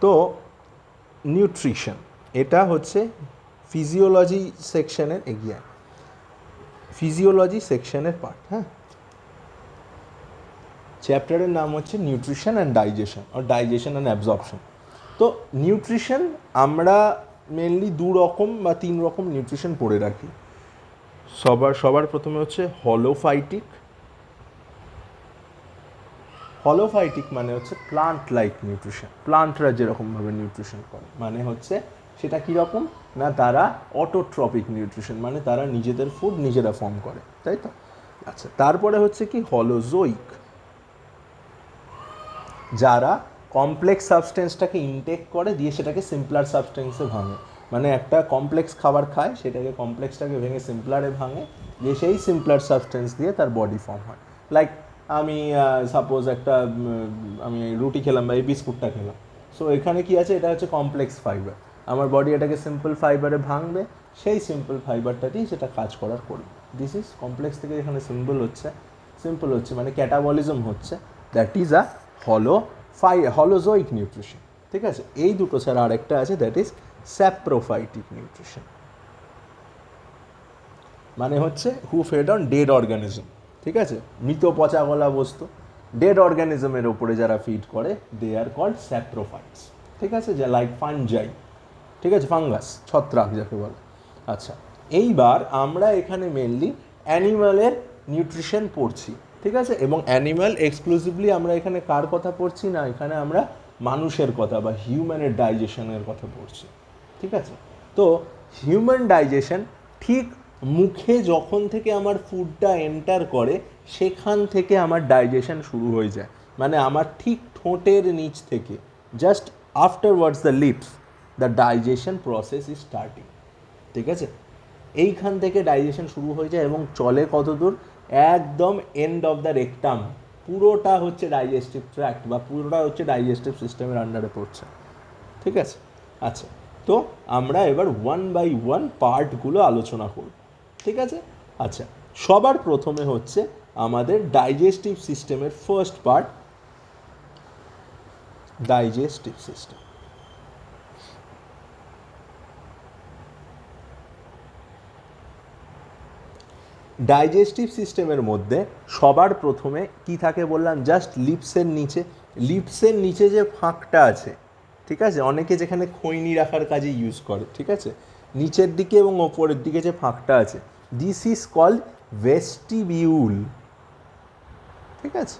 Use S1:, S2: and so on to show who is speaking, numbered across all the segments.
S1: তো নিউট্রিশন এটা হচ্ছে ফিজিওলজি সেকশনের এগিয়ে ফিজিওলজি সেকশনের পার্ট। হ্যাঁ, চ্যাপ্টারের নাম হচ্ছে নিউট্রিশন অ্যান্ড ডাইজেশন আর ডাইজেশন অ্যান্ড অ্যাবজর্পশন। তো নিউট্রিশন আমরা মেনলি 2 রকম বা 3 রকম নিউট্রিশন পড়ে রাখি। সবার প্রথমে হচ্ছে হলোফাইটিক। হলোফাইটিক মানে হচ্ছে প্লান্ট লাইক নিউট্রিশন, প্লান্টরা যেরকমভাবে নিউট্রিশন করে, মানে হচ্ছে সেটা কীরকম না, তারা অটোট্রপিক নিউট্রিশন, মানে তারা নিজেদের ফুড নিজেরা ফর্ম করে, তাই তো। আচ্ছা, তারপরে হচ্ছে কি হলোজোইক, যারা কমপ্লেক্স সাবস্টেন্সটাকে ইনটেক করে দিয়ে সেটাকে সিম্পলার সাবস্টেন্সে ভাঙে, মানে একটা কমপ্লেক্স খাবার খায় সেটাকে কমপ্লেক্সটাকে ভেঙে সিম্পলারে ভাঙে দিয়ে সেই সিম্পলার সাবস্টেন্স দিয়ে তার বডি ফর্ম হয়। লাইক আমি সাপোজ আমি রুটি খেলাম বা এই বিস্কুটটা খেলাম, সো এখানে কি আছে, এটা হচ্ছে কমপ্লেক্স ফাইবার, আমার বডি এটাকে সিম্পল ফাইবারে ভাঙবে, সেই সিম্পল ফাইবারটাতেই সেটা কাজ করার করবে। দিস ইজ কমপ্লেক্স থেকে এখানে সিম্পল হচ্ছে মানে ক্যাটাবলিজম হচ্ছে, দ্যাট ইজ আ হলোজোইক নিউট্রিশন। ঠিক আছে, এই দুটো ছাড়া আরেকটা আছে, দ্যাট ইজ স্যাপ্রোফাইটিক নিউট্রিশন, মানে হচ্ছে হু ফেড অন ডেড অর্গানিজম। ঠিক আছে, মৃত পচা গলা বস্তু, ডেড অর্গানিজমের ওপরে যারা ফিড করে দে আর কল্ড স্যাপ্রোফাইটস। ঠিক আছে, যা লাইক ফানজাই, ঠিক আছে, ফাঙ্গাস, ছত্রাক যাকে বলে। আচ্ছা, এইবার আমরা এখানে মেনলি অ্যানিম্যালের নিউট্রিশন পড়ছি, ঠিক আছে, এবং অ্যানিম্যাল এক্সক্লুসিভলি আমরা এখানে কার কথা পড়ছি না, এখানে আমরা মানুষের কথা বা হিউম্যানের ডাইজেশনের কথা পড়ছি। ঠিক আছে, তো হিউম্যান ডাইজেশন ঠিক মুখে যখন থেকে আমার ফুডটা এন্টার করে সেখান থেকে আমার ডাইজেশন শুরু হয়ে যায়, মানে আমার ঠিক ঠোঁটের নিচ থেকে just afterwards the lips the digestion process is starting. ঠিক আছে, এইখান থেকে ডাইজেশন শুরু হয়ে যায় এবং চলে কত দূর, একদম এন্ড অফ দ্য রেকটাম, পুরোটা হচ্ছে ডাইজেস্টিভ ট্র্যাক্ট বা পুরোটা হচ্ছে ডাইজেস্টিভ সিস্টেমের আন্ডারে পড়ছে। ঠিক আছে, আচ্ছা, তো আমরা এবার 1 বাই 1 পার্টগুলো আলোচনা করব। ঠিক আছে, আচ্ছা, সবার প্রথমে হচ্ছে আমাদের ডাইজেস্টিভ সিস্টেমের first part, digestive system. Digestive সিস্টেমের মধ্যে সবার প্রথমে কি থাকে বললাম, জাস্ট লিপসের নিচে যে ফাঁকটা আছে, ঠিক আছে, অনেকে যেখানে খৈনি রাখার কাজে ইউজ করে, ঠিক আছে, নিচের দিকে এবং ওপরের দিকে যে ফাঁকটা আছে, দিস ইজ কল্ড ভেস্টিবিউল। ঠিক আছে,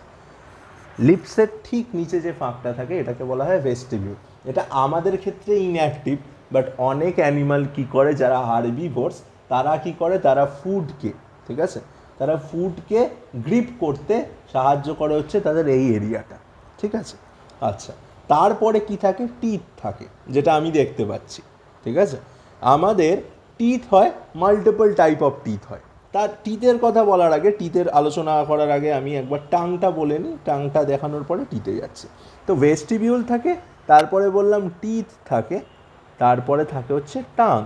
S1: লিপসের ঠিক নিচে যে ফাঁকটা থাকে এটাকে বলা হয় ভেস্টিবিউল। এটা আমাদের ক্ষেত্রে ইনঅ্যাক্টিভ, বাট অনেক অ্যানিমাল কি করে, যারা হার্বিভোরস তারা কি করে, তারা ফুডকে, ঠিক আছে, তারা ফুডকে গ্রিপ করতে সাহায্য করে হচ্ছে তাদের এই এরিয়াটা। ঠিক আছে, আচ্ছা, তারপরে কি থাকে, টিথ থাকে, যেটা আমি দেখতে পাচ্ছি। ঠিক আছে, আমাদের টিথ হয়, মাল্টিপল টাইপ অফ টিথ হয়। তার টিথের কথা বলার আগে, টিথের আলোচনা করার আগে আমি একবার টাংটা বলে নিই, টাংটা দেখানোর পরে টিথে যাচ্ছে। তো ভেস্টিবিউল থাকে, তারপরে বললাম টিথ থাকে, তারপরে থাকে হচ্ছে টাং।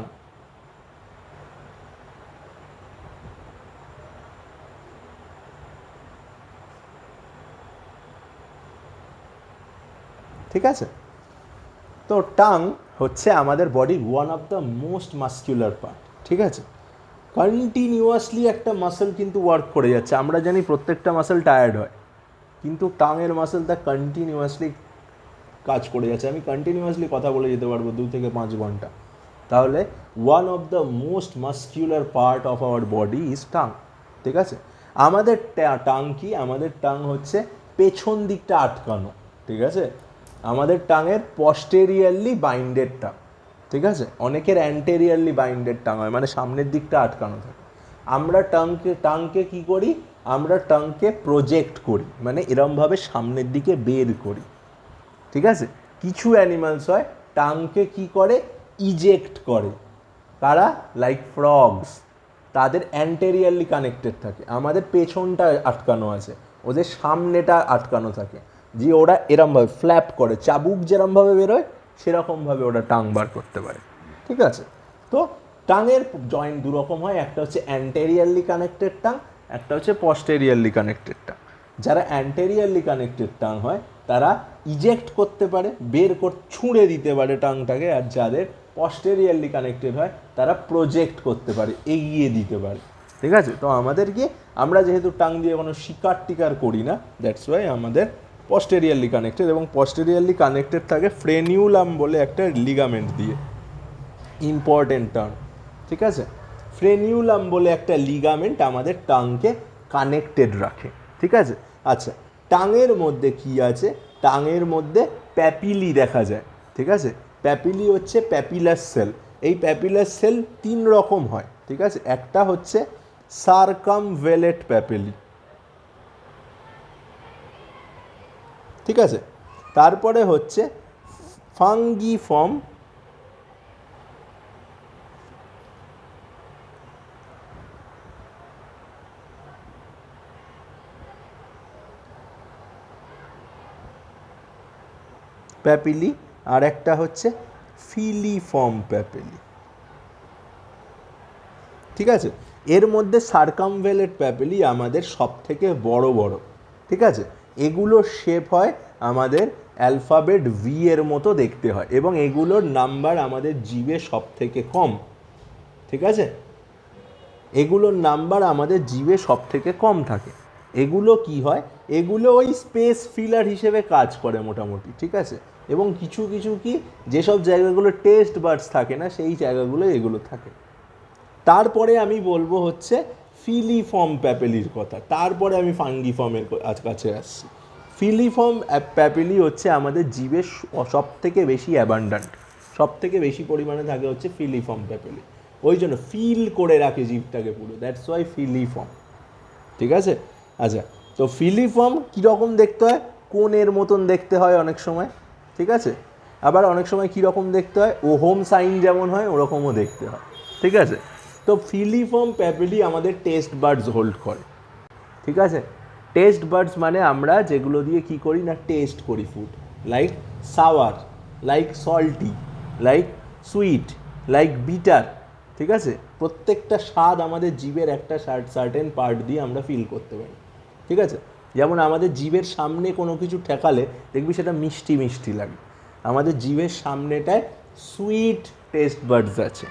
S1: ঠিক আছে, তো টাং হচ্ছে আমাদের বডির one of the most muscular part. ঠিক আছে, কন্টিনিউয়াসলি একটা মাসেল কিন্তু ওয়ার্ক করে যাচ্ছে, আমরা জানি প্রত্যেকটা মাসেল টায়ার্ড হয়, কিন্তু টাঙের মাসেলটা কন্টিনিউয়াসলি কাজ করে যাচ্ছে। আমি কন্টিনিউয়াসলি কথা বলে যেতে পারবো 2 থেকে 5 ঘন্টা। তাহলে one of the most muscular part of our body is tongue. ঠিক আছে, আমাদের টাং কি, আমাদের টাং হচ্ছে পেছন দিকটা আটকানো। ঠিক আছে, আমাদের টাঙের পস্টেরিয়ারলি বাইন্ডেড টাং। ঠিক আছে, অনেকের অ্যান্টেরিয়ারলি বাইন্ডেড টাং হয়, মানে সামনের দিকটা আটকানো থাকে। আমরা টাংকে কি করি, আমরা টাংকে প্রজেক্ট করি, মানে এরমভাবে সামনের দিকে বের করি। ঠিক আছে, কিছু অ্যানিমালস হয় টাংকে কি করে, ইজেক্ট করে। কারা, লাইক ফ্রগস, তাদের অ্যান্টেরিয়ারলি কানেক্টেড থাকে, আমাদের পেছনটা আটকানো আছে, ওদের সামনেটা আটকানো থাকে, যে ওরা এরমভাবে ফ্ল্যাপ করে, চাবুক যেরমভাবে বেরোয় সেরকমভাবে ওরা টাং বার করতে পারে। ঠিক আছে, তো টাঙের জয়েন্ট দুরকম হয়, একটা হচ্ছে অ্যান্টেরিয়ারলি কানেক্টেড টাং, একটা হচ্ছে পস্টেরিয়ারলি কানেক্টেড টাং। যারা অ্যান্টেরিয়ারলি কানেক্টেড টাং হয় তারা ইজেক্ট করতে পারে, ছুঁড়ে দিতে পারে টাংটাকে, আর যাদের পস্টেরিয়ারলি কানেক্টেড হয় তারা প্রজেক্ট করতে পারে, এগিয়ে দিতে পারে। ঠিক আছে, তো আমাদেরকে, আমরা যেহেতু টাং দিয়ে কোনো শিকার টিকার করি না, দ্যাটস ওয়াই আমাদের পস্টেরিয়ারলি কানেক্টেড, এবং পস্টেরিয়ারলি কানেক্টেড থাকে ফ্রেনিউলাম বলে একটা লিগামেন্ট দিয়ে। ইম্পর্টেন্ট টার্ম, ঠিক আছে, ফ্রেনিউলাম বলে একটা লিগামেন্ট আমাদের টাংকে কানেক্টেড রাখে। ঠিক আছে, আচ্ছা, টাঙের মধ্যে কি আছে? টাঙের মধ্যে প্যাপিলি দেখা যায়। ঠিক আছে, প্যাপিলি হচ্ছে প্যাপিলাস সেল। এই প্যাপিলাস সেল 3 রকম হয়। ঠিক আছে, একটা হচ্ছে সার্কামভেলেট প্যাপিলি। ঠিক আছে, তারপরে হচ্ছে ফাঙ্গিফর্ম প্যাপিলি, আর একটা হচ্ছে ফিলিফর্ম প্যাপিলি। ঠিক আছে, এর মধ্যে সার্কামভেলেট প্যাপিলি আমাদের সব থেকে বড় বড়। ঠিক আছে, এগুলোর শেপ হয় আমাদের অ্যালফাবেট ভি এর মতো দেখতে হয়, এবং এগুলোর নাম্বার আমাদের জিভে সব থেকে কম। ঠিক আছে, এগুলোর নাম্বার আমাদের জিভে সব থেকে কম থাকে। এগুলো কি হয়? এগুলো ওই স্পেস ফিলার হিসেবে কাজ করে মোটামুটি। ঠিক আছে, এবং কিছু কিছু কি, যেসব জায়গাগুলো টেস্ট বাডস থাকে না, সেই জায়গাগুলো এগুলো থাকে। তারপরে আমি বলবো হচ্ছে ফিলিফর্ম প্যাপিলির কথা, তারপরে আমি ফাঙ্গিফর্মের কাছে আসছি। ফিলিফর্ম প্যাপিলি হচ্ছে আমাদের জিভের সব থেকে বেশি অ্যাবান্ডান্ট, সব থেকে বেশি পরিমাণে থাকে হচ্ছে ফিলিফর্ম প্যাপিলি। ওই জন্য ফিল করে রাখে জিভটাকে পুরো, দ্যাটস ওয়াই ফিলিফর্ম। ঠিক আছে, আচ্ছা, তো ফিলিফর্ম কীরকম দেখতে হয়? কোণের মতন দেখতে হয় অনেক সময়। ঠিক আছে, আবার অনেক সময় কীরকম দেখতে হয়? ওহম সাইন যেমন হয় ওরকমও দেখতে হয়। ঠিক আছে, তো ফিলিফর্ম প্যাপিলি আমাদের টেস্ট বাডস হোল্ড করে। ঠিক আছে, টেস্ট বাডস মানে আমরা যেগুলো দিয়ে কি করি না, টেস্ট করি food, like sour, like salty, like sweet, like bitter. ঠিক আছে, প্রত্যেকটা স্বাদ আমাদের জিভের একটা সার্টেন পার্ট দিয়ে আমরা ফিল করতে পারি। ঠিক আছে, যেমন আমাদের জিভের সামনে কোনো কিছু ঠেকালে দেখবি সেটা মিষ্টি মিষ্টি লাগে। আমাদের জিভের সামনেটায় সুইট টেস্ট বাডস আছে।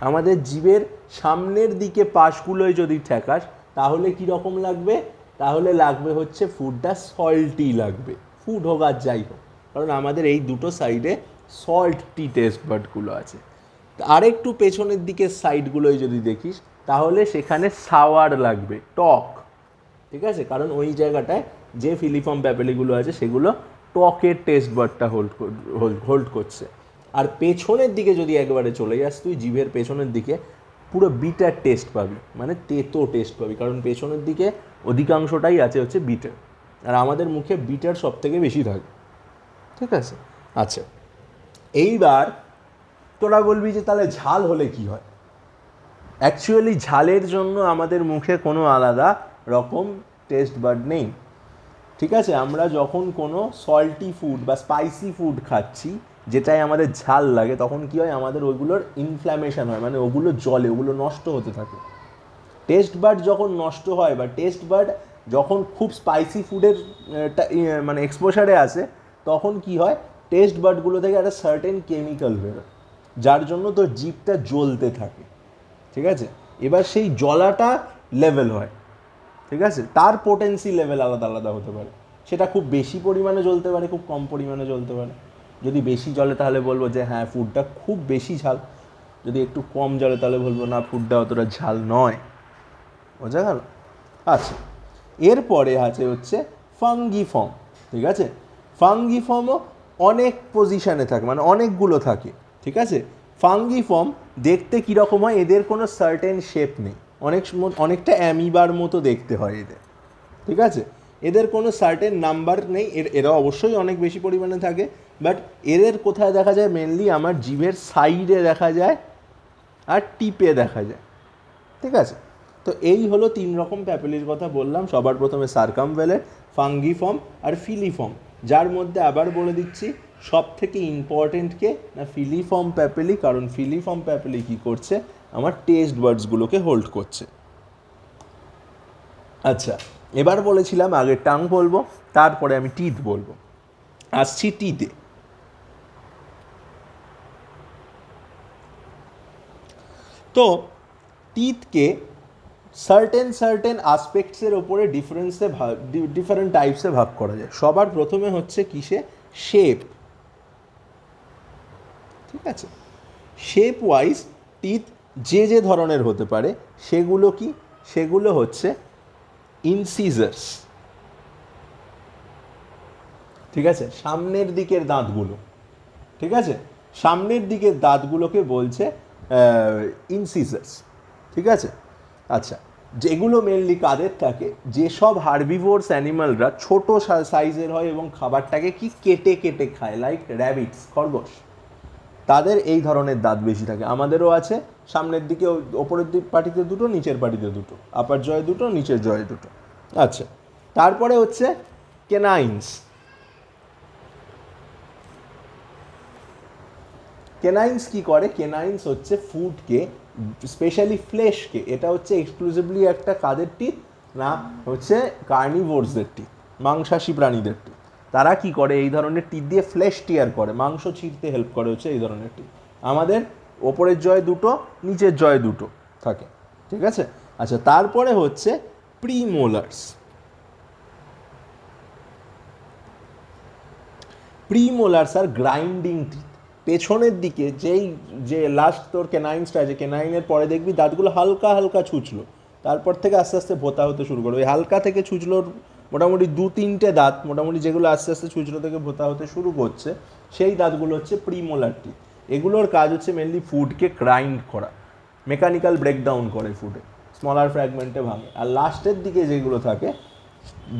S1: আমাদের জিভের সামনের দিকে পাশগুলোয় যদি ঠেকাস তাহলে কীরকম লাগবে? তাহলে লাগবে হচ্ছে ফুডটা সল্টি লাগবে, ফুড হোক আর যাই হোক, কারণ আমাদের এই দুটো সাইডে সল্টি টেস্ট বাডগুলো আছে। আরেকটু পেছনের দিকের সাইডগুলোয় যদি দেখিস তাহলে সেখানে সাওয়ার লাগবে, টক। ঠিক আছে, কারণ ওই জায়গাটায় যে ফিলিফর্ম প্যাপিলিগুলো আছে সেগুলো টকের টেস্ট বাডটা হোল্ড করছে। আর পেছনের দিকে যদি একবারে চলে যাস তুই, জিভের পেছনের দিকে পুরো বিটার টেস্ট পাবি, মানে তেতো টেস্ট পাবি, কারণ পেছনের দিকে অধিকাংশটাই আছে হচ্ছে বিটার, আর আমাদের মুখে বিটার সব থেকে বেশি থাকে। ঠিক আছে, আচ্ছা, এইবার তোরা বলবি যে তাহলে ঝাল হলে কি হয়? অ্যাকচুয়ালি ঝালের জন্য আমাদের মুখে কোনো আলাদা রকম টেস্ট বাড নেই। ঠিক আছে, আমরা যখন কোনো সল্টি ফুড বা স্পাইসি ফুড খাচ্ছি যেটাই আমাদের ঝাল লাগে, তখন কি হয়? আমাদের ওইগুলোর ইনফ্ল্যামেশন হয়, মানে ওগুলো জ্বলে, ওগুলো নষ্ট হতে থাকে। টেস্ট বাড যখন নষ্ট হয় বা টেস্ট বাড যখন খুব স্পাইসি ফুডের মানে এক্সপোজারে আসে, তখন কি হয়? টেস্ট বাডগুলো থেকে একটা সার্টেন কেমিক্যাল বেরোয়, যার জন্য তোর জিভটা জ্বলতে থাকে। ঠিক আছে, এবার সেই জ্বলাটা লেভেল হয়। ঠিক আছে, তার পোটেন্সি লেভেল আলাদা আলাদা হতে পারে। সেটা খুব বেশি পরিমাণে জ্বলতে পারে, খুব কম পরিমাণে জ্বলতে পারে। যদি বেশি জ্বলে তাহলে বলবো যে হ্যাঁ ফুডটা খুব বেশি ঝাল, যদি একটু কম জ্বলে তাহলে বলবো না ফুডটা অতটা ঝাল নয়। বোঝা গেল? আচ্ছা, এরপরে আছে হচ্ছে ফাঙ্গিফর্ম। ঠিক আছে, ফাঙ্গিফর্মও অনেক পজিশানে থাকে, মানে অনেকগুলো থাকে। ঠিক আছে, ফাঙ্গিফর্ম দেখতে কীরকম হয়? এদের কোনো সার্টেন শেপ নেই, অনেকটা অ্যামিবার মতো দেখতে হয় এদের। ঠিক আছে, এদের কোনো সার্টেন নাম্বার নেই, এরা অবশ্যই অনেক বেশি পরিমাণে থাকে, বাট এদের কোথায় দেখা যায়? মেনলি আমার জিভের সাইডে দেখা যায় আর টিপে দেখা যায়। ঠিক আছে, তো এই হলো 3 রকম প্যাপিলির কথা বললাম। সবার প্রথমে সার্কামভেলেট, ফাঙ্গিফর্ম আর ফিলিফর্ম, যার মধ্যে আবার বলে দিচ্ছি সব থেকে ইম্পর্টেন্টকে না ফিলিফর্ম প্যাপিলি, কারণ ফিলিফর্ম প্যাপিলি কী করছে? আমার টেস্ট বাডসগুলোকে হোল্ড করছে। আচ্ছা, এবার বলেছিলাম আগে টাং বলবো, তারপরে আমি টিথ বলবো। আসছি টিতে। তো টিথকে সার্টেন আসপেক্টসের ওপরে ডিফারেন্ট টাইপসে ভাগ করা যায়। সবার প্রথমে হচ্ছে কিসে? শেপ। ঠিক আছে, শেপ ওয়াইজ টিথ যে ধরনের হতে পারে সেগুলো কি? সেগুলো হচ্ছে ইনসিজার্স। ঠিক আছে, সামনের দিকের দাঁতগুলো, ঠিক আছে, সামনের দিকের দাঁতগুলোকে বলছে ইনসিজার্স। ঠিক আছে, আচ্ছা, যেগুলো মেনলি কাদের থাকে? যেসব হার্বিভোরস অ্যানিমালরা ছোট সাইজের হয় এবং খাবারটাকে কি কেটে কেটে খায়, লাইক র্যাবিটস, খরগোশ, তাদের এই ধরনের দাঁত বেশি থাকে। আমাদেরও আছে, সামনের দিকে ওপরের পাটিতে দুটো, নিচের পাটিতে দুটো, আপার জয়ে দুটো, নিচের জয়ে দুটো। আচ্ছা, তারপরে হচ্ছে কেনাইন্স। কেনাইন্স কি করে? কেনাইন্স হচ্ছে ফুডকে, স্পেশালি ফ্লেশকে, এটা হচ্ছে এক্সক্লুসিভলি একটা কাদের টিথ না, হচ্ছে কার্নিভোরসদের টিথ, মাংসাশী প্রাণীদের টিথ। তারা কি করে? এই ধরনের টিথ দিয়ে ফ্লেশ টিয়ার করে, মাংস ছিঁড়তে হেল্প করে হচ্ছে এই ধরনের টিথ। আমাদের ওপরের জয়ে দুটো, নিচের জয়ে দুটো থাকে। ঠিক আছে, আচ্ছা, তারপরে হচ্ছে প্রিমোলার্স। প্রিমোলার্স আর গ্রাইন্ডিং টিথ। পেছনের দিকে যে লাস্ট তোর কেনাইন্সটা আছে, কেনাইনের পরে দেখবি দাঁতগুলো হালকা হালকা ছুঁচলো, তারপর থেকে আস্তে আস্তে ভোতা হতে শুরু করবে। ওই হালকা থেকে ছুঁচলোর মোটামুটি 2-3টে দাঁত, মোটামুটি যেগুলো আস্তে আস্তে ছুঁচলো থেকে ভোতা হতে শুরু করছে, সেই দাঁতগুলো হচ্ছে প্রিমোলার টিথ। এগুলোর কাজ হচ্ছে মেনলি ফুডকে গ্রাইন্ড করা, মেকানিক্যাল ব্রেকডাউন করে ফুডে, স্মলার ফ্র্যাগমেন্টে ভাঙে। আর লাস্টের দিকে যেগুলো থাকে,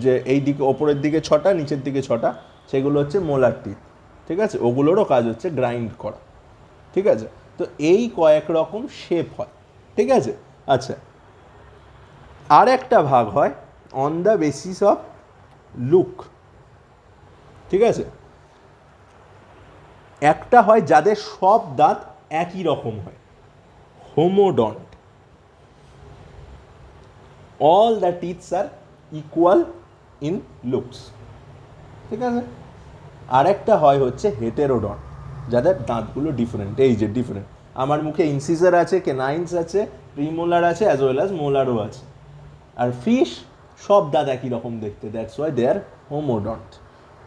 S1: যে এই দিকে ওপরের দিকে 6টা, নিচের দিকে 6টা, সেগুলো হচ্ছে মোলার টিথ। ঠিক আছে, ওগুলোরও কাজ হচ্ছে গ্রাইন্ড করা। ঠিক আছে, তো এই কয়েক রকম শেপ হয়। ঠিক আছে, আচ্ছা, আর একটা ভাগ হয় on the basis of look. ঠিক আছে, একটা হয় যাদের সব দাঁত একই রকম হয়, homodont, all the teeths are equal in looks. ঠিক আছে, আর একটা হয় হচ্ছে হেটেরোডন্ট, যাদের দাঁতগুলো ডিফারেন্ট, এই যে ডিফারেন্ট, আমার মুখে ইনসিজার আছে, কেনাইন্স আছে, প্রিমোলার আছে, অ্যাজ ওয়েল অ্যাজ মোলারও আছে। আর ফিশ সব দাঁত একই রকম দেখতে, দ্যাটস ওয়াই দে আর হোমোডন্ট।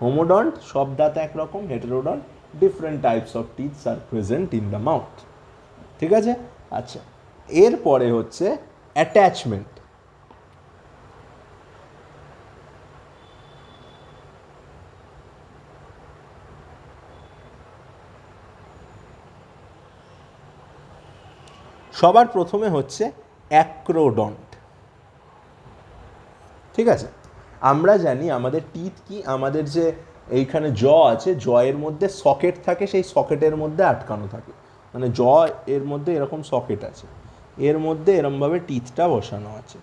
S1: হোমোডন্ট সব দাঁত একরকম, heterodont different types of teeths are present in the mouth. ঠিক আছে, আচ্ছা, এরপরে হচ্ছে অ্যাটাচমেন্ট। সবার প্রথমে হচ্ছে অ্যাক্রোডন্ট। ঠিক আছে, আমরা জানি আমাদের টিথ কি, আমাদের যে এইখানে জ আছে, জয়ের মধ্যে সকেট থাকে, সেই সকেটের মধ্যে আটকানো থাকে, মানে জ এর মধ্যে এরকম সকেট আছে, এর মধ্যে এরমভাবে টিথটা বসানো আছে।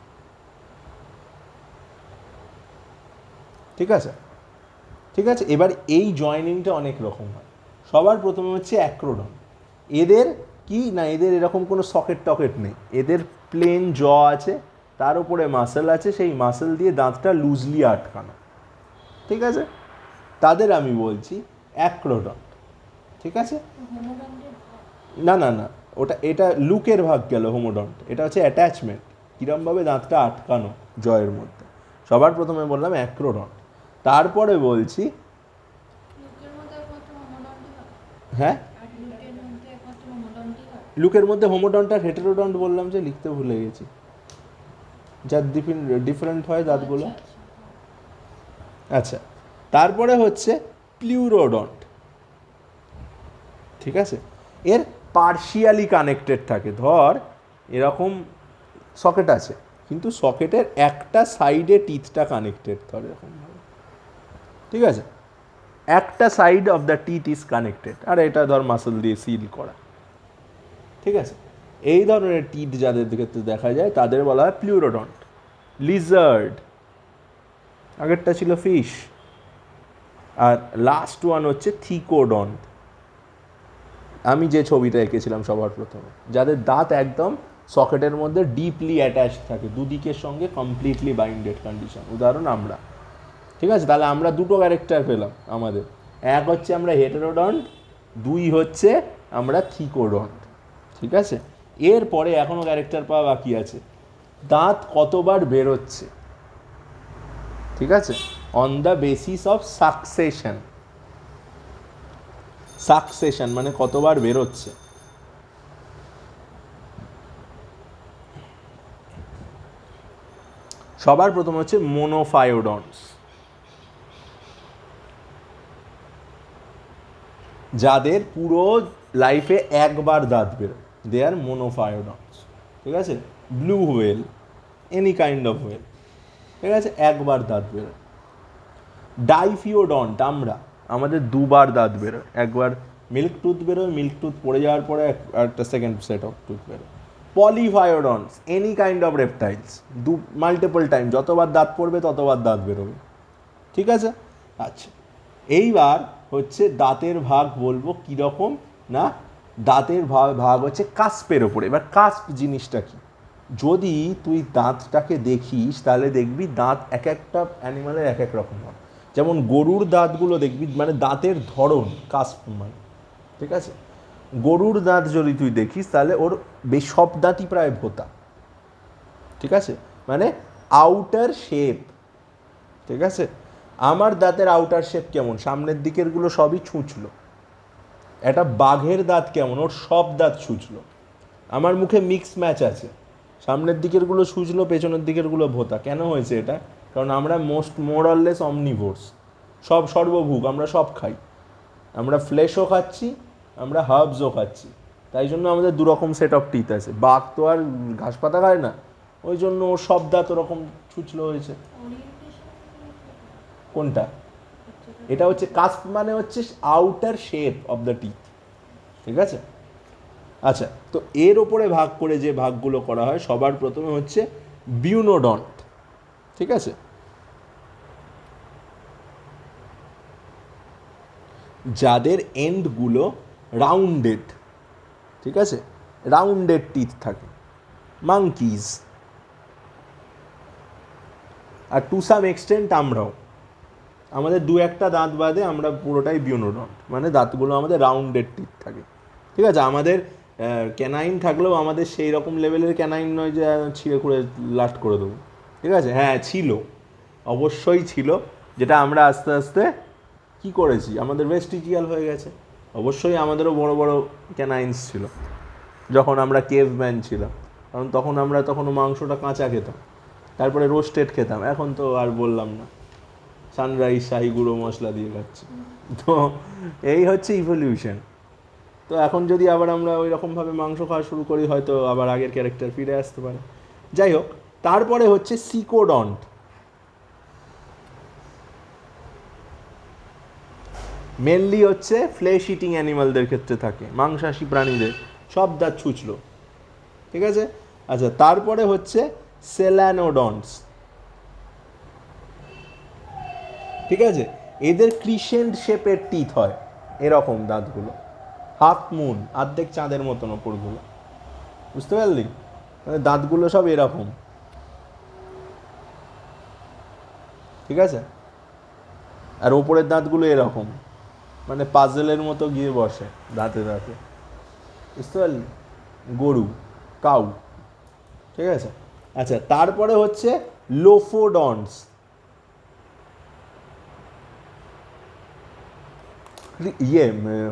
S1: ঠিক আছে, ঠিক আছে, এবার এই জয়েনিংটা অনেক রকম হয়। সবার প্রথমে হচ্ছে অ্যাক্রোডন্ট। এদের কি না, এদের এরকম কোনো সকেট টকেট নেই, এদের প্লেন জ আছে, তার উপরে মাসেল আছে, সেই মাসেল দিয়ে দাঁতটা লুজলি আটকানো। ঠিক আছে, তাদের আমি বলছি অ্যাক্রোডন্ট। ঠিক আছে, না না না, এটা লুকের ভাগ গেল, হোমোডন্ট এটা হচ্ছে অ্যাটাচমেন্ট, কীরমভাবে দাঁতটা আটকানো জয়ের মধ্যে। সবার প্রথমে বললাম অ্যাক্রোডন্ট, তারপরে বলছি, হ্যাঁ, লুকের মধ্যে হোমোডন্ট আর হেটেরোডন্ট বললাম যে, লিখতে ভুলে গেছি, যার ডিফারেন্ট হয় দাঁতগুলো। আচ্ছা, তারপরে হচ্ছে প্লিউরোডন্ট। ঠিক আছে, এর পার্শিয়ালি কানেক্টেড থাকে, ধর এরকম সকেট আছে, কিন্তু সকেটের একটা সাইডে টিথটা কানেক্টেড, ধর এরকমভাবে। ঠিক আছে, একটা side of the teeth is connected, আর এটা ধর মাসল দিয়ে সিল করা। ঠিক আছে, এই ধরনের টিথ যাদের ক্ষেত্রে দেখা যায় তাদের বলা হয় প্লিউরোডন্ট। লিজার্ড, আগেরটা ছিল ফিশ, আর লাস্ট ওয়ান হচ্ছে থিকোডন্ট। আমি যে ছবিটা এঁকেছিলাম সবার প্রথমে, যাদের দাঁত একদম সকেটের মধ্যে ডিপলি অ্যাটাচ থাকে, দুদিকের সঙ্গে কমপ্লিটলি বাইন্ডেড কন্ডিশন, উদাহরণ আমরা। ঠিক আছে, তাহলে আমরা দুটো ক্যারেক্টার পেলাম আমাদের, এক হচ্ছে আমরা হেটেরোডন্ট, দুই হচ্ছে আমরা থিকোডন্ট। ঠিক আছে, এরপরে এখনও ক্যারেক্টার পাওয়া বাকি আছে। দাঁত কতবার বেরোচ্ছে, ঠিক আছে, on the basis of succession. Succession মানে কতবার বেরোচ্ছে। সবার প্রথম হচ্ছে মোনোফায়োডন্টস, যাদের পুরো লাইফে একবার দাঁত বেরোয়, দে আর মোনোফায়োডন্টস। ঠিক আছে, blue whale, any kind of whale, ঠিক আছে, একবার দাঁত বেরোয়। ডাইফিওডন্ট আমরা, আমাদের দুবার দাঁত বেরোয়, একবার মিল্ক টুথ বেরোয়, মিল্ক টুথ পড়ে যাওয়ার পরে একটা সেকেন্ড সেট অফ টুথ বেরোয়। Polyphyodonts any kind of reptiles, multiple time, যতবার দাঁত পড়বে ততবার দাঁত বেরোবে। ঠিক আছে, আচ্ছা এইবার হচ্ছে দাঁতের ভাগ বলবো কীরকম না, দাঁতের ভাগ হচ্ছে কাস্পের ওপরে। এবার কাস্প জিনিসটা কি, যদি তুই দাঁতটাকে দেখিস তাহলে দেখবি দাঁত এক একটা অ্যানিমালের এক এক রকম হয়। যেমন গরুর দাঁতগুলো দেখবি, মানে দাঁতের ধরন কাস্প মানে, ঠিক আছে, গরুর দাঁত যদি তুই দেখিস তাহলে ওর সব দাঁতই প্রায় ভোঁতা। ঠিক আছে, মানে আউটার শেপ। ঠিক আছে, আমার দাঁতের আউটার শেপ কেমন, সামনের দিকেরগুলো সবই ছুঁচলো। একটা বাঘের দাঁত কেমন, ওর সব দাঁত ছুঁচলো। আমার মুখে মিক্স ম্যাচ আছে, সামনের দিকেরগুলো ছুঁচলো, পেছনের দিকেরগুলো ভোঁতা। কেন হয়েছে এটা, কারণ আমরা মোর অরলেস অমনিভোর্স, সব সর্বভুক, আমরা সব খাই। আমরা ফ্লেশও খাচ্ছি, আমরা হার্বসও খাচ্ছি, তাই জন্য আমাদের দুরকম সেট অফ টিথ আছে। বাঘ তো আর ঘাস পাতা খায় না, ওই জন্য ওর সব দাঁত ওরকম ছুঁচলো হয়েছে। কোনটা, এটা হচ্ছে কাস্প, মানে হচ্ছে outer shape of the teeth. ঠিক আছে, আচ্ছা, তো এর ওপরে ভাগ করে যে ভাগগুলো করা হয়, সবার প্রথমে হচ্ছে বিউনোডন্ট। ঠিক আছে, যাদের এন্ডগুলো রাউন্ডেড, ঠিক আছে, রাউন্ডেড টিথ থাকে, monkeys. R to some extent আমরাও, আমাদের দু একটা দাঁত বাদে আমরা পুরোটাই বিউনোডন্ট, মানে দাঁতগুলো আমাদের রাউন্ডেড টিথ থাকে। ঠিক আছে, আমাদের ক্যানাইন থাকলেও আমাদের সেই রকম লেভেলের ক্যানাইন নয় যে ছিঁড়ে খুঁড়ে লাস্ট করে দেবো। ঠিক আছে, হ্যাঁ ছিল, অবশ্যই ছিল, যেটা আমরা আস্তে আস্তে কি করেছি, আমাদের ভেস্টিজিয়াল হয়ে গেছে। অবশ্যই আমাদেরও বড় বড় ক্যানাইন্স ছিল যখন আমরা কেভম্যান ছিলাম, কারণ তখন আমরা তখনও মাংসটা কাঁচা খেতাম, তারপরে রোস্টেড খেতাম। এখন তো আর বললাম না, সানরাইজ শাহি গুঁড়ো মশলা দিয়ে খাচ্ছি। তো এই হচ্ছে ইভলিউশন। তো এখন যদি আবার আমরা ওই রকমভাবে মাংস খাওয়া শুরু করি, হয়তো আবার আগের ক্যারেক্টার ফিরে আসতে পারে। যাই হোক, তারপরে হচ্ছে সিকোডন্ট। মেনলি হচ্ছে ফ্লেশ ইটিং অ্যানিমালদের ক্ষেত্রে থাকে, মাংসাশী প্রাণীদের সব দাঁত ছুঁচলো। ঠিক আছে, আচ্ছা, তারপরে হচ্ছে সেলানোডন্টস। ঠিক আছে, এদের ক্রিসেন্ট শেপের টিথ হয়, এরকম দাঁতগুলো, হাফ মুন, অর্ধেক চাঁদের মতন ওপরগুলো, বুঝতে পারলি, মানে দাঁতগুলো সব এরকম। ঠিক আছে, আর ওপরের দাঁতগুলো এরকম, মানে পাজেলের মতো গিয়ে বসে দাঁতে দাঁতে, বুঝতে পারলি, গরু, কাউ। ঠিক আছে, আচ্ছা, তারপরে হচ্ছে লোফোডন্টস।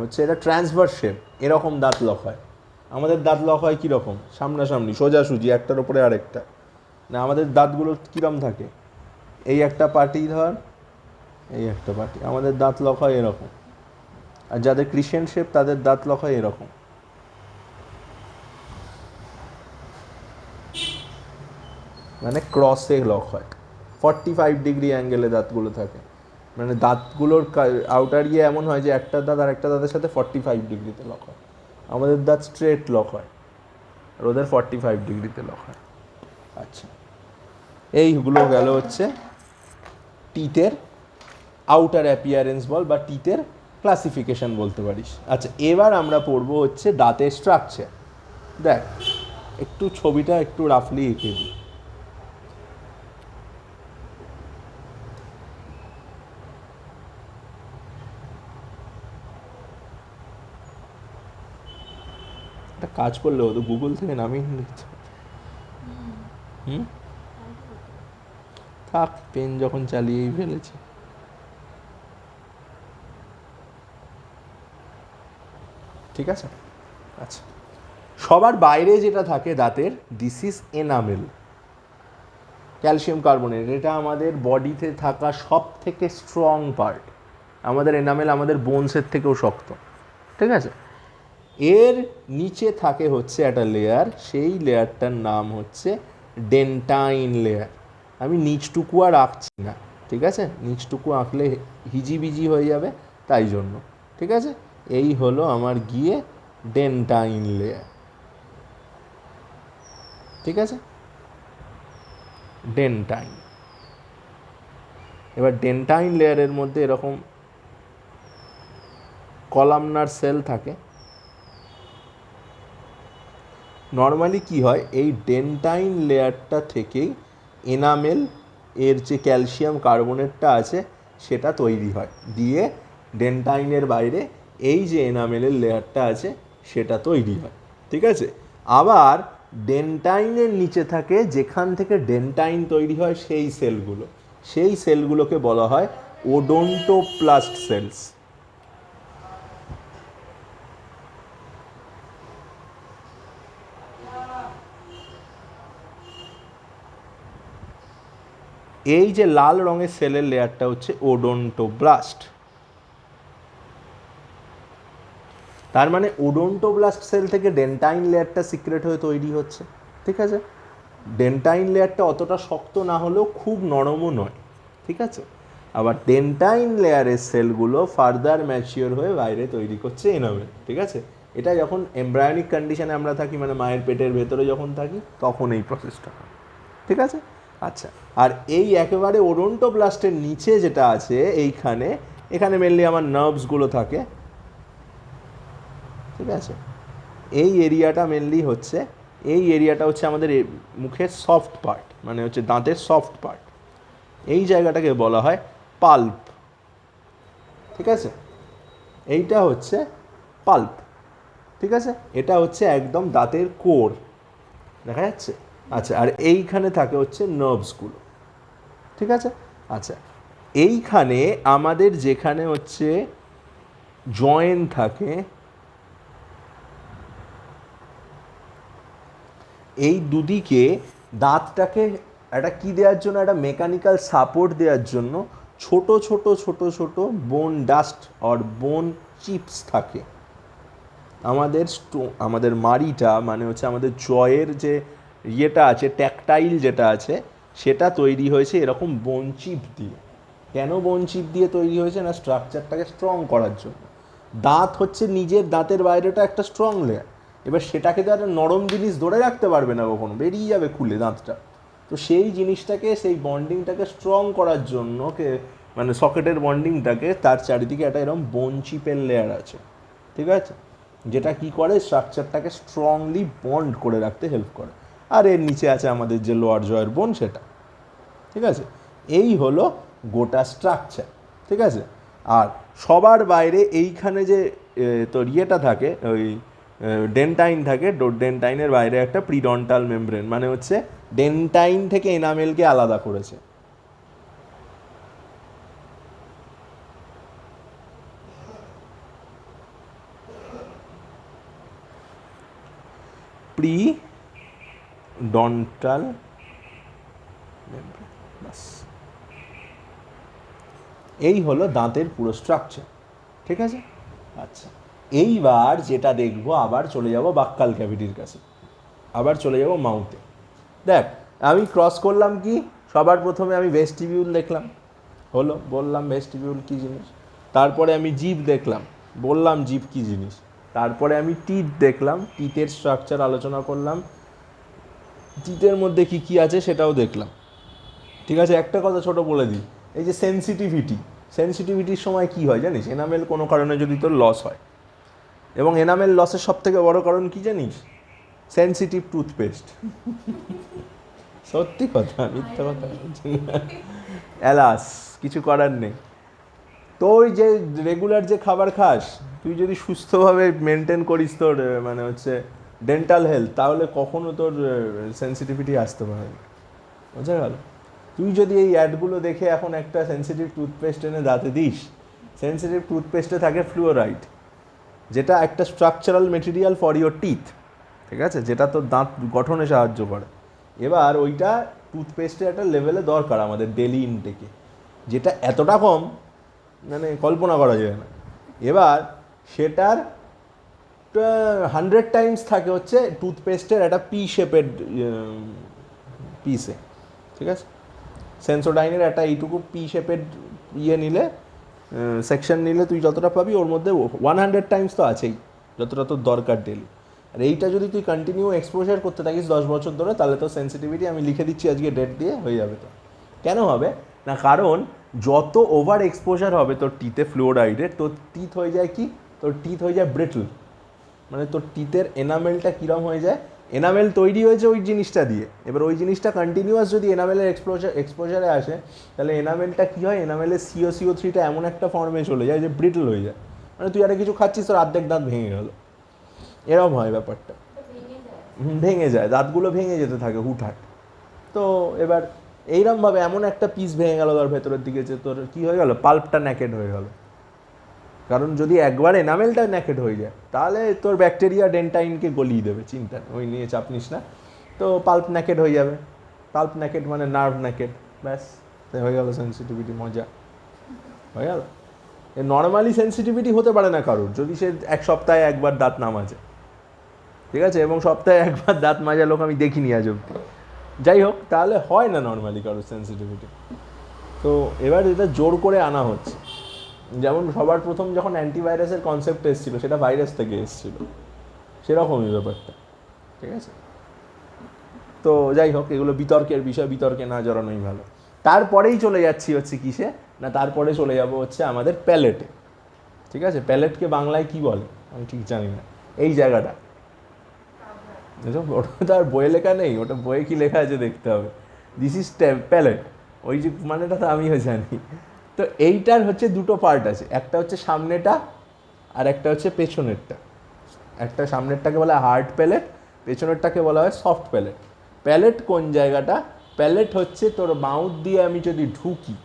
S1: হচ্ছে এটা ট্রান্সভার্স শেপ, এরকম দাঁত লক হয়। আমাদের দাঁত লক হয় কীরকম, সামনাসামনি সোজাসুজি, একটার ওপরে আরেকটা। না, আমাদের দাঁতগুলো কীরকম থাকে, এই একটা পার্টি ধর, এই একটা পার্টি, আমাদের দাঁত লক হয় এরকম। আর যাদের ক্রিসেন্ট শেপ তাদের দাঁত লক হয় এরকম। মানে ক্রসে লক হয়, 45 ডিগ্রি অ্যাঙ্গেলে দাঁতগুলো থাকে, মানে দাঁতগুলোর আউটার ইয়ে এমন হয় যে একটা দাঁত আর একটা দাঁতের সাথে 45 ডিগ্রিতে লক হয়। আমাদের দাঁত স্ট্রেট লক হয়, আর ওদের 45 ডিগ্রিতে লক হয়। আচ্ছা, এইগুলো গেল হচ্ছে টিথের আউটার অ্যাপিয়ারেন্স বল, বা টিথের ক্লাসিফিকেশন বলতে পারিস। আচ্ছা, এবার আমরা পড়বো হচ্ছে দাঁতের স্ট্রাকচার। দেখ, একটু ছবিটা একটু রাফলি এঁকে দিই। একটা কাজ করলে হতো, গুগল থেকে নামিয়ে নিচ্ছে। থাক, পেন যখন চালিয়েই ফেলেছে। ঠিক আছে, আচ্ছা। সবার বাইরে যেটা থাকে দাঁতের, this is enamel, calcium carbonate. এটা আমাদের বডিতে থাকা সব থেকে স্ট্রং পার্ট। আমাদের এনামেল আমাদের বোনসের থেকেও শক্ত। ঠিক আছে, এর নিচে থাকে হচ্ছে একটা লেয়ার, সেই লেয়ারটার নাম হচ্ছে ডেন্টাইন লেয়ার। আমি নিচটুকু আর আঁকছি না, ঠিক আছে, নিচটুকু আঁকলে হিজিবিজি হয়ে যাবে, তাই জন্য। ঠিক আছে, এই হলো আমার গিয়ে ডেন্টাইন লেয়ার। ঠিক আছে, ডেন্টাইন। এবার ডেন্টাইন লেয়ারের মধ্যে এরকম কলামনার সেল থাকে। নর্মালি কি হয়, এই ডেন্টাইন লেয়ারটা থেকেই এনামেল এর যে ক্যালসিয়াম কার্বনেটটা আছে সেটা তৈরি হয়, দিয়ে ডেন্টাইনের বাইরে এই যে এনামেলের লেয়ারটা আছে সেটা তৈরি হয়। ঠিক আছে, আবার ডেন্টাইনের নিচে থাকে, যেখান থেকে ডেন্টাইন তৈরি হয় সেই সেলগুলো, সেই সেলগুলোকে বলা হয় ওডোন্টোপ্লাস্ট সেলস। এই যে লাল রঙের সেলের লেয়ারটা হচ্ছে ওডোন্টোব্লাস্ট। তার মানে ওডোন্টোব্লাস্ট সেল থেকে ডেন্টাইন লেয়ারটা সিক্রেট হয়ে তৈরি হচ্ছে। ঠিক আছে, ডেন্টাইন লেয়ারটা অতটা শক্ত না হলেও খুব নরমও নয়। ঠিক আছে, আবার ডেন্টাইন লেয়ারের সেলগুলো ফার্দার ম্যাচিওর হয়ে বাইরে তৈরি করছে এনামেল। ঠিক আছে, এটা যখন এমব্রায়োনিক কন্ডিশনে আমরা থাকি, মানে মায়ের পেটের ভেতরে যখন থাকি, তখন এই প্রসেসটা হয়। ঠিক আছে, আচ্ছা। আর এই একেবারে ওডোন্টোব্লাস্টের নিচে যেটা আছে এইখানে, এখানে মেনলি আমার নার্ভসগুলো থাকে। ঠিক আছে, এই এরিয়াটা মেনলি হচ্ছে, এই এরিয়াটা হচ্ছে আমাদের মুখের সফট পার্ট, মানে হচ্ছে দাঁতের সফট পার্ট। এই জায়গাটাকে বলা হয় পাল্প। ঠিক আছে, এইটা হচ্ছে পাল্প। ঠিক আছে, এটা হচ্ছে একদম দাঁতের কোর, দেখা যাচ্ছে। আচ্ছা, আর এইখানে থাকে হচ্ছে নার্ভসগুলো। ঠিক আছে, আচ্ছা, এইখানে আমাদের যেখানে হচ্ছে জয়েন্ট থাকে, এই দুদিকে দাঁতটাকে একটা কী দেওয়ার জন্য, একটা মেকানিক্যাল সাপোর্ট দেওয়ার জন্য ছোট ছোট ছোট ছোট বোন ডাস্ট আর বোন চিপস থাকে। আমাদের মাড়িটা, মানে হচ্ছে আমাদের জয়ের যে ইয়েটা আছে, ট্যাকটাইল যেটা আছে, সেটা তৈরি হয়েছে এরকম বোন চিপ দিয়ে। কেন বোন চিপ দিয়ে তৈরি হয়েছে না, স্ট্রাকচারটাকে স্ট্রং করার জন্য। দাঁত হচ্ছে নিজের দাঁতের বাইরেটা একটা স্ট্রং লেয়ার, এবার সেটাকে তো একটা নরম জিনিস ধরে রাখতে পারবে না, কখনো বেরিয়ে যাবে খুলে দাঁতটা। তো সেই জিনিসটাকে, সেই বন্ডিংটাকে স্ট্রং করার জন্য মানে সকেটের বন্ডিংটাকে, তার চারিদিকে একটা এরকম বোন চিপের লেয়ার আছে। ঠিক আছে, যেটা কি করে, স্ট্রাকচারটাকে স্ট্রংলি বন্ড করে রাখতে হেল্প করে। আর এর নিচে আছে আমাদের যে লোয়ার জয়ের বোন, সেটা। ঠিক আছে, এই হলো গোটা স্ট্রাকচার। ঠিক আছে, আর সবার বাইরে এইখানে যে তোর ইয়েটা থাকে, ওই ডেন্টাইন থাকে, ডেন্টাইনের বাইরে একটা প্রিডন্টাল মেমব্রেন, মানে হচ্ছে ডেন্টাইন থেকে এনামেলকে আলাদা করেছে। প্রিডন্টাল মেমব্রেন, বাস। এই হলো দাঁতের পুরো স্ট্রাকচার। ঠিক আছে, আচ্ছা। এইবার যেটা দেখবো, আবার চলে যাব বাক্কাল ক্যাভিটির কাছে, আবার চলে যাব মাউথে। দেখ, আমি ক্রস করলাম কি, সবার প্রথমে আমি ভেস্টিবিউল দেখলাম, হলো, বললাম ভেস্টিবিউল কী জিনিস। তারপরে আমি জিভ দেখলাম, বললাম জিভ কী জিনিস। তারপরে আমি টিথ দেখলাম, টিথের স্ট্রাকচার আলোচনা করলাম, টিথের মধ্যে কী কী আছে সেটাও দেখলাম। ঠিক আছে, একটা কথা ছোট বলে দিই, এই যে সেন্সিটিভিটির সময় কি হয় জানিস, এনামেল কোনো কারণে যদি তোর লস হয়, এবং এনামেল লসের সব থেকে বড় কারণ কি জানিস, সেন্সিটিভ টুথপেস্ট। সত্যি কথা, মিথ্যা কথা অ্যালাস, কিছু করার নেই। তোর যে রেগুলার যে খাবার খাস, তুই যদি সুস্থভাবে মেনটেন করিস তোর মানে হচ্ছে ডেন্টাল হেলথ, তাহলে কখনো তোর সেন্সিটিভিটি আসতে পারে না। বোঝা গেল? তুই যদি এই অ্যাডগুলো দেখে এখন একটা সেন্সিটিভ টুথপেস্ট এনে দাঁতে দিস, সেন্সিটিভ টুথপেস্টে থাকে ফ্লুয়োরাইড, যেটা একটা structural material for your teeth, ঠিক আছে, যেটা তোর দাঁত গঠনে সাহায্য করে। এবার ওইটা টুথপেস্টের একটা লেভেলে দরকার আমাদের ডেলি ইনটেকে, যেটা এতটা কম মানে কল্পনা করা যায় না। এবার সেটার 100 টাইমস থাকে হচ্ছে টুথপেস্টের একটা পি শেপের পিসে, ঠিক আছে। সেন্সোডাইনের একটা এইটুকু পি শেপের নিলে, সেকশন নিলে তুই যতটা পাবি ওর মধ্যে 100 টাইমস তো আছেই, যতটা তোর দরকার ডেলি। আর এইটা যদি তুই কন্টিনিউ এক্সপোজার করতে থাকিস 10 বছর ধরে, তাহলে তো সেন্সিটিভিটি আমি লিখে দিচ্ছি আজকে ডেট দিয়ে হয়ে যাবে। তো কেন হবে না, কারণ যত ওভার এক্সপোজার হবে তোর টিথে ফ্লুয়োরাইডের, তোর টিথ হয়ে যায় কি, তোর টিথ হয়ে যায় ব্রিটল, মানে তোর টিথের এনামেলটা কীরকম হয়ে যায়, এনামেল তৈরি হয়েছে ওই জিনিসটা দিয়ে, এবার ওই জিনিসটা কন্টিনিউয়াস যদি এনামেলের এক্সপোজারে আসে, তাহলে এনামেলটা কী হয়, এনামেলের CO3টা এমন একটা ফর্মে চলে যায় যে ব্রিটল হয়ে যায়, মানে তুই আরে কিছু খাচ্ছিস তোর অর্ধেক দাঁত ভেঙে গেল, এরকম হয় ব্যাপারটা। ভেঙে যায়, দাঁতগুলো ভেঙে যেতে থাকে হুটহাট। তো এবার এইরমভাবে এমন একটা পিস ভেঙে গেল তোর ভেতরের দিকে যে তোর কী হয়ে গেল, পাল্পটা ন্যাকেড হয়ে গেল। কারণ যদি একবার এনামেলটা ন্যাকেড হয়ে যায়, তাহলে তোর ব্যাকটেরিয়া ডেন্টাইনকে গলিয়ে দেবে, চিন্তা ওই নিয়ে চাপ নিস না। তো পাল্প ন্যাকেড হয়ে যাবে, পাল্প ন্যাকেড মানে নার্ভ ন্যাকেড, ব্যাস হয়ে গেল সেন্সিটিভিটি, মজা হয়ে গেল। নর্মালি সেন্সিটিভিটি হতে পারে না কারোর, যদি সে এক সপ্তাহে একবার দাঁত না মাজে, ঠিক আছে, এবং সপ্তাহে একবার দাঁত মাজা লোক আমি দেখিনি আজ অব্দি। যাই হোক, তাহলে হয় না নর্মালি কারোর সেন্সিটিভিটি। তো এবার এটা জোর করে আনা হচ্ছে। যেমন সবার প্রথম যখন অ্যান্টিভাইরাসের কনসেপ্ট এসেছিলো, সেটা ভাইরাস থেকে এসেছিলো, সেরকমই ব্যাপারটা, ঠিক আছে। তো যাই হোক, এগুলো বিতর্কের বিষয়, বিতর্কে না জড়ানোই ভালো। তারপরেই চলে যাচ্ছি হচ্ছে কিসে না, তারপরে চলে যাব হচ্ছে আমাদের প্যালেটে, ঠিক আছে। প্যালেটকে বাংলায় কি বলে আমি ঠিক জানি না, এই জায়গাটা, ওটা তো আর বইয়ে লেখা নেই, ওটা বইয়ে কি লেখা আছে দেখতে হবে। দিস ইজ প্যালেট, ওই যে মানেটা তো আমিও জানি। তো এইটার হচ্ছে দুটো পার্ট আছে, একটা হচ্ছে সামনেটা আর একটা হচ্ছে পেছনেরটা। একটা সামনেরটাকে বলা হয় হার্ড প্যালেট, পেছনেরটাকে বলা হয় সফট প্যালেট। প্যালেট কোন জায়গাটা, প্যালেট হচ্ছে তোর মাউথ দিয়ে আমি যদি ঢুকি,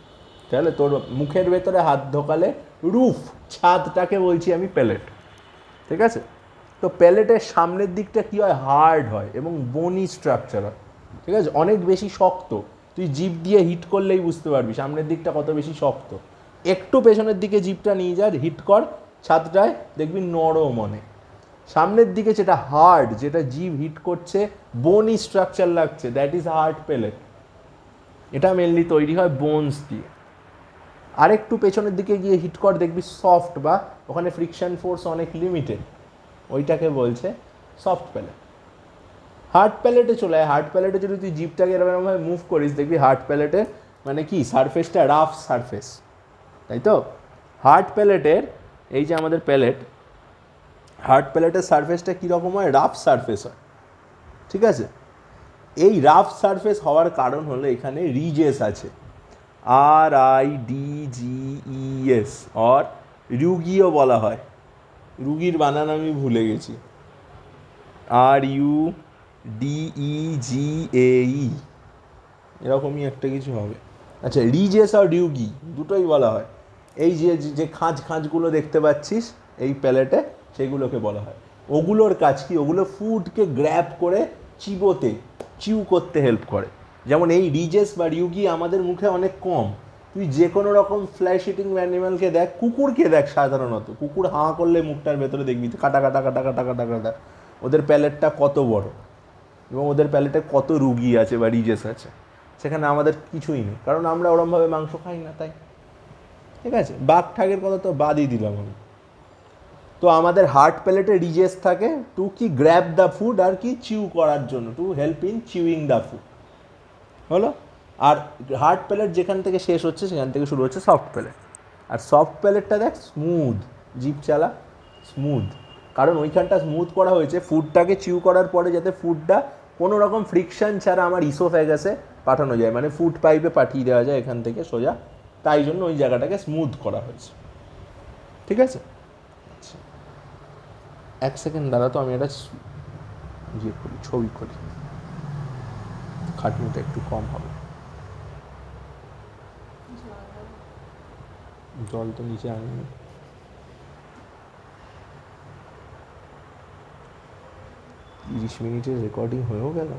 S1: তাহলে তোর মুখের ভেতরে হাত ঢোকালে রুফ, ছাদটাকে বলছি আমি প্যালেট, ঠিক আছে। তো প্যালেটের সামনের দিকটা কী হয়, হার্ড হয় এবং বনি স্ট্রাকচার হয়, ঠিক আছে, অনেক বেশি শক্ত। তুই জিভ দিয়ে হিট করলেই বুঝতে পারবি সামনের দিকটা কত বেশি শক্ত। একটু পেছনের দিকে জিভটা নিয়ে যা, হিট কর ছাদটায়, দেখবি নরম অনেক। সামনের দিকে যেটা হার্ড, যেটা জিভ হিট করছে, বোনি স্ট্রাকচার লাগছে, দ্যাট ইজ হার্ড প্যালেট। এটা মেনলি তৈরি হয় বোনস দিয়ে। আরেকটু পেছনের দিকে গিয়ে হিট কর, দেখবি সফট, বা ওখানে ফ্রিকশন ফোর্স অনেক লিমিটেড, ওইটাকে বলছে সফট প্যালেট। হার্ড প্যালেটে চলে আয়, হার্ড প্যালেটে যদি তুই জিভটাকে এরকমভাবে মুভ করিস, দেখবি হার্ড প্যালেটের মানে কি, সারফেসটা রাফ সারফেস, তাই তো। হার্ড প্যালেটের, এই যে আমাদের প্যালেট, হার্ড প্যালেটের সারফেসটা কীরকম হয়, রাফ সারফেস হয়, ঠিক আছে। এই রাফ সারফেস হওয়ার কারণ হলো এখানে রিজেস আছে, RIDGES, অর রুগিও বলা হয়, রুগির বানান আমি ভুলে গেছি, RUDEGAE, এরকমই একটা কিছু হবে। আচ্ছা, রিজেস আর রিউগি দুটোই বলা হয়। এই যে যে খাঁজগুলো দেখতে পাচ্ছিস এই প্যালেটে, সেগুলোকে বলা হয়। ওগুলোর কাজ কি, ওগুলো ফুডকে গ্র্যাব করে চিবোতে, চিউ করতে হেল্প করে। যেমন এই রিজেস বা রিউগি আমাদের মুখে অনেক কম। তুই যে কোনো রকম ফ্ল্যাশ ইটিং অ্যানিম্যালকে দেখ, কুকুরকে দেখ, সাধারণত কুকুর হাঁ করলে মুখটার ভেতরে দেখবি কাটা কাটা কাটা কাটা কাটা কাটা, ওদের প্যালেটটা কত বড় এবং ওদের প্যালেটে কত রুগি আছে বা রিজেস আছে। সেখানে আমাদের কিছুই নেই, কারণ আমরা ওরমভাবে মাংস খাই না, তাই, ঠিক আছে। বাঘ ঠাগের কথা তো বাদই দিলাম আমি। তো আমাদের হার্ড প্যালেটে রিজেস থাকে টু কি, গ্র্যাব দ্য ফুড, আর কি, চিউ করার জন্য, to help in chewing the food, হলো। আর হার্ড প্যালেট যেখান থেকে শেষ হচ্ছে সেখান থেকে শুরু হচ্ছে সফট প্যালেট। আর সফট প্যালেটটা দেখ স্মুথ, জিভ চালা স্মুথ, কারণ ওইখানটা স্মুথ করা হয়েছে ফুডটাকে চিউ করার পরে, যাতে ফুডটা কোনো রকম ফ্রিকশন ছাড়া আমার ইসোফ্যাগাসে পাঠানো যায়, মানে ফুড পাইপে পাঠিয়ে দেওয়া যায় এখান থেকে সোজা, তাই জন্য ওই জায়গাটাকে স্মুথ করা হয়েছে, ঠিক আছে। আচ্ছা, এক সেকেন্ড দাঁড়া, তো আমি এটা ইয়ে করি, ছবি করি, খাটনিটা একটু কম হবে। জল তো নিচে আনিনি। 30 মিনিটের রেকর্ডিং হয়েও গেল।